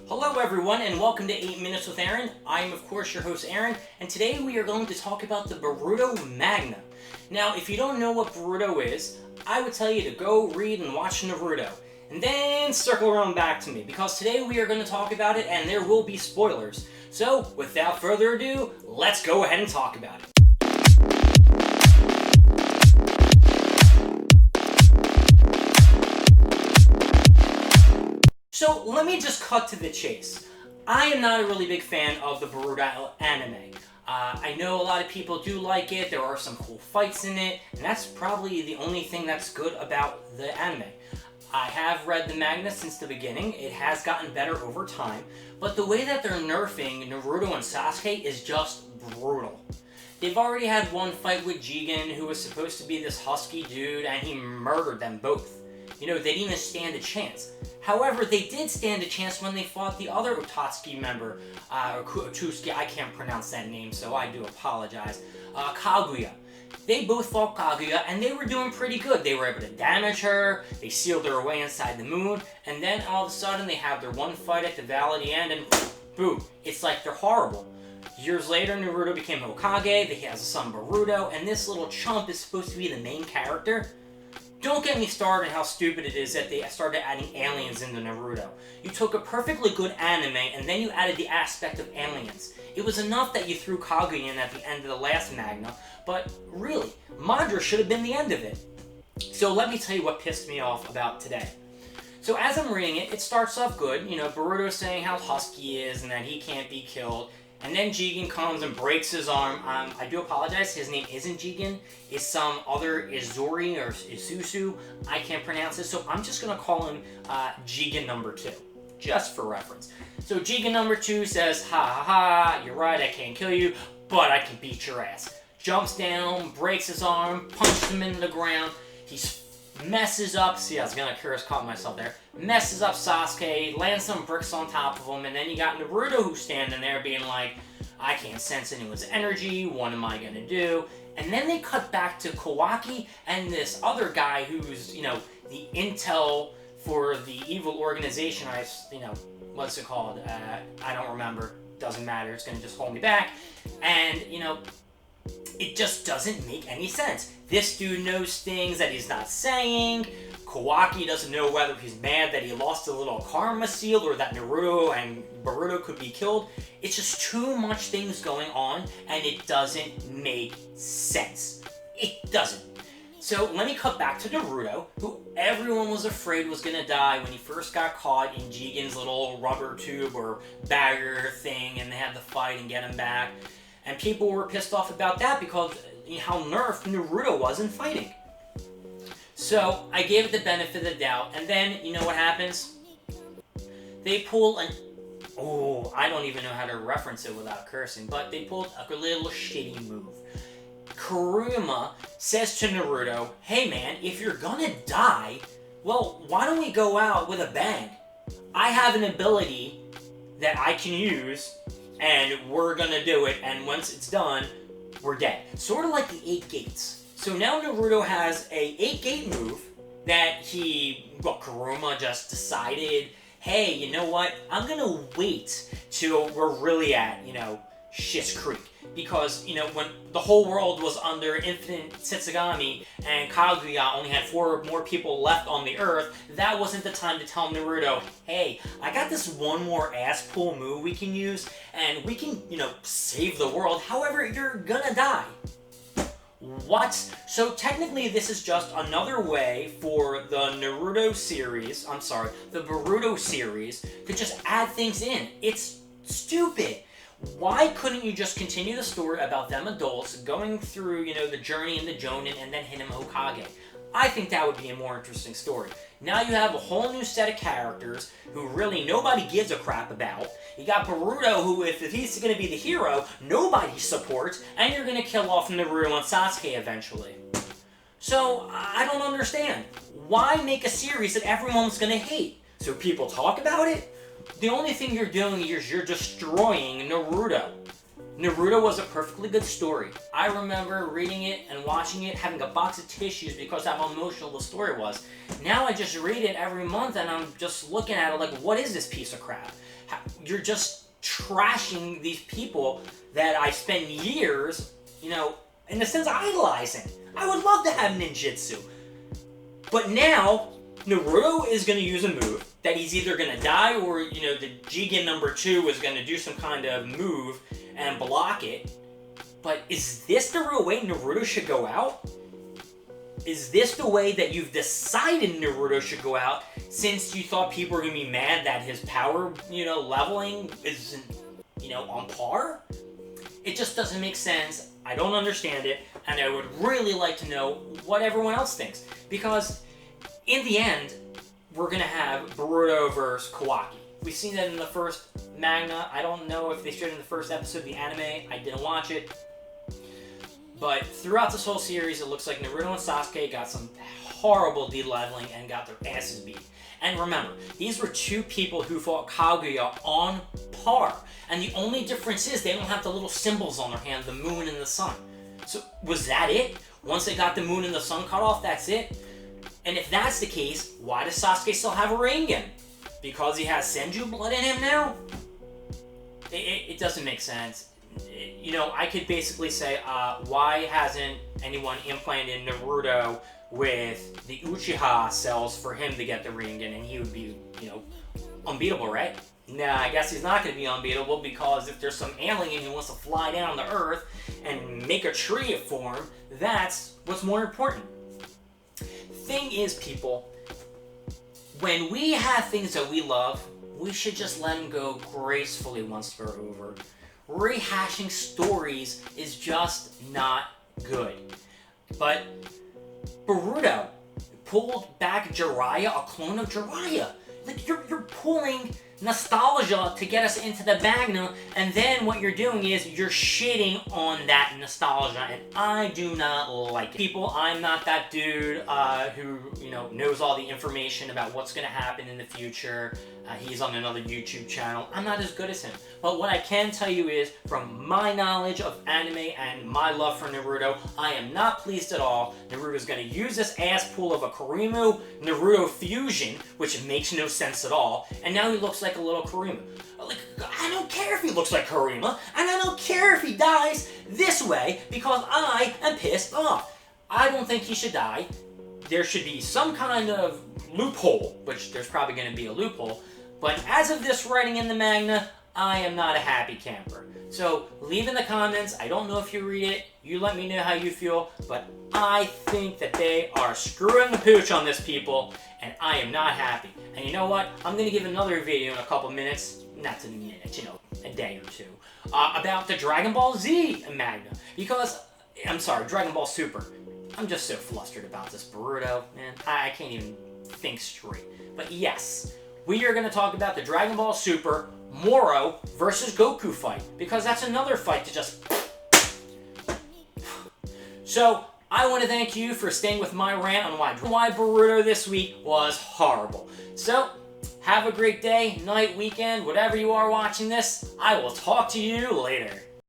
Hello everyone and welcome to 8 Minutes with Aaron. I am of course your host Aaron, and today we are going to talk about the Boruto manga. Now if you don't know what Boruto is, I would tell you to go read and watch Naruto, and then circle around back to me, because today we are going to talk about it and there will be spoilers. So without further ado, let's go ahead and talk about it. So let me just cut to the chase. I am not a really big fan of the Boruto anime. I know a lot of people do like it, there are some cool fights in it, and that's probably the only thing that's good about the anime. I have read the manga since the beginning, it has gotten better over time, but the way that they're nerfing Naruto and Sasuke is just brutal. They've already had one fight with Jigen, who was supposed to be this husky dude, and he murdered them both. You know, they didn't even stand a chance. However, they did stand a chance when they fought the other Otatsuki member, Utsuki, I can't pronounce that name, so I do apologize, Kaguya. They both fought Kaguya, and they were doing pretty good. They were able to damage her, they sealed her away inside the moon, and then all of a sudden they have their one fight at the Valley End, and boom, it's like they're horrible. Years later, Naruto became Hokage, he has a son Boruto, and this little chump is supposed to be the main character. Don't get me started how stupid it is that they started adding aliens into Naruto. You took a perfectly good anime and then you added the aspect of aliens. It was enough that you threw Kaguya in at the end of the last manga, but really, Madara should have been the end of it. So let me tell you what pissed me off about today. So as I'm reading it, it starts off good. You know, Boruto's saying how husky he is and that he can't be killed. And then Jigen comes and breaks his arm. I do apologize, his name isn't Jigen. It's some other Izuri or Isusu. I can't pronounce it, so I'm just going to call him Jigen number 2, just for reference. So Jigen number 2 says, ha ha ha, you're right, I can't kill you, but I can beat your ass. Jumps down, breaks his arm, punches him into the ground. He messes up, see I was going to curse, caught myself there, messes up Sasuke, lands some bricks on top of him, and then you got Naruto who's standing there being like, I can't sense anyone's energy, what am I going to do? And then they cut back to Kawaki and this other guy who's, you know, the intel for the evil organization, what's it called? I don't remember, doesn't matter, it's going to just hold me back, and, you know, it just doesn't make any sense. This dude knows things that he's not saying. Kawaki doesn't know whether he's mad that he lost a little karma seal or that Naruto and Boruto could be killed. It's just too much things going on and it doesn't make sense. It doesn't. So let me cut back to Naruto, who everyone was afraid was going to die when he first got caught in Jigen's little rubber tube or barrier thing, and they had to fight and get him back. And people were pissed off about that because how nerfed Naruto was in fighting. So I gave it the benefit of the doubt, and then you know what happens? They pull an, oh, I don't even know how to reference it without cursing, but they pulled a little shitty move. Kurama says to Naruto, hey man, if you're gonna die, well, why don't we go out with a bang? I have an ability that I can use, and we're gonna do it, and once it's done, we're dead. Sort of like the 8 gates. So now Naruto has a 8-gate move that Kurama just decided, hey, you know what, I'm gonna wait till we're really at, you know, Schitt's Creek. Because, you know, when the whole world was under infinite Setsugami and Kaguya only had 4 more people left on the earth, that wasn't the time to tell Naruto, hey, I got this one more ass pull move we can use, and we can, you know, save the world, however, you're gonna die. What? So technically this is just another way for the Boruto series to just add things in. It's stupid. Why couldn't you just continue the story about them adults going through, you know, the journey in the Jonin and then hit him Hokage? I think that would be a more interesting story. Now you have a whole new set of characters who really nobody gives a crap about. You got Boruto, who if he's going to be the hero, nobody supports, and you're going to kill off Naruto and Sasuke eventually. So, I don't understand. Why make a series that everyone's going to hate? So people talk about it? The only thing you're doing is you're destroying Naruto. Naruto was a perfectly good story. I remember reading it and watching it, having a box of tissues because of how emotional the story was. Now I just read it every month and I'm just looking at it like, what is this piece of crap? you're just trashing these people that I spend years, you know, in a sense, idolizing. I would love to have ninjutsu. But now, Naruto is going to use a move that he's either going to die or, you know, the Jigen number 2 is going to do some kind of move and block it. But is this the real way Naruto should go out? Is this the way that you've decided Naruto should go out since you thought people were going to be mad that his power, you know, leveling isn't, you know, on par? It just doesn't make sense. I don't understand it, and I would really like to know what everyone else thinks. Because in the end, we're going to have Boruto versus Kawaki. We've seen that in the first manga. I don't know if they showed it in the first episode of the anime. I didn't watch it. But throughout this whole series, it looks like Naruto and Sasuke got some horrible de-leveling and got their asses beat. And remember, these were two people who fought Kaguya on par. And the only difference is they don't have the little symbols on their hand, the moon and the sun. So was that it? Once they got the moon and the sun cut off, that's it? And if that's the case, why does Sasuke still have a Rasengan? Because he has Senju blood in him now? It doesn't make sense. You know, I could basically say, why hasn't anyone implanted Naruto with the Uchiha cells for him to get the Rasengan, and he would be, you know, unbeatable, right? Nah, I guess he's not going to be unbeatable, because if there's some alien who wants to fly down to Earth and make a tree form, that's what's more important. Thing is, people, when we have things that we love, we should just let them go gracefully once they're over. Rehashing stories is just not good. But Boruto pulled back Jiraiya, a clone of Jiraiya. Like, you're pulling nostalgia to get us into the Magna, and then what you're doing is you're shitting on that nostalgia, and I do not like it. People, I'm not that dude who, you know, knows all the information about what's going to happen in the future. He's on another YouTube channel. I'm not as good as him. But what I can tell you is, from my knowledge of anime and my love for Naruto, I am not pleased at all. Naruto's going to use this ass pool of a Kurama-Naruto fusion, which makes no sense at all, and now he looks like a little Kurama. Like, I don't care if he looks like Kurama, and I don't care if he dies this way, because I am pissed off. I don't think he should die. There should be some kind of loophole, which there's probably going to be a loophole, but as of this writing in the manga, I am not a happy camper. So leave in the comments. I don't know if you read it. You let me know how you feel, but I think that they are screwing the pooch on this, people, and I am not happy. And you know what? I'm going to give another video in a couple minutes, not in a minute, you know, a day or two, about the Dragon Ball Z manga, because, I'm sorry, Dragon Ball Super. I'm just so flustered about this Boruto, man. I can't even think straight. But yes, we are going to talk about the Dragon Ball Super Moro versus Goku fight, because that's another fight to just... So, I want to thank you for staying with my rant on why Boruto this week was horrible. So, have a great day, night, weekend, whatever you are watching this. I will talk to you later.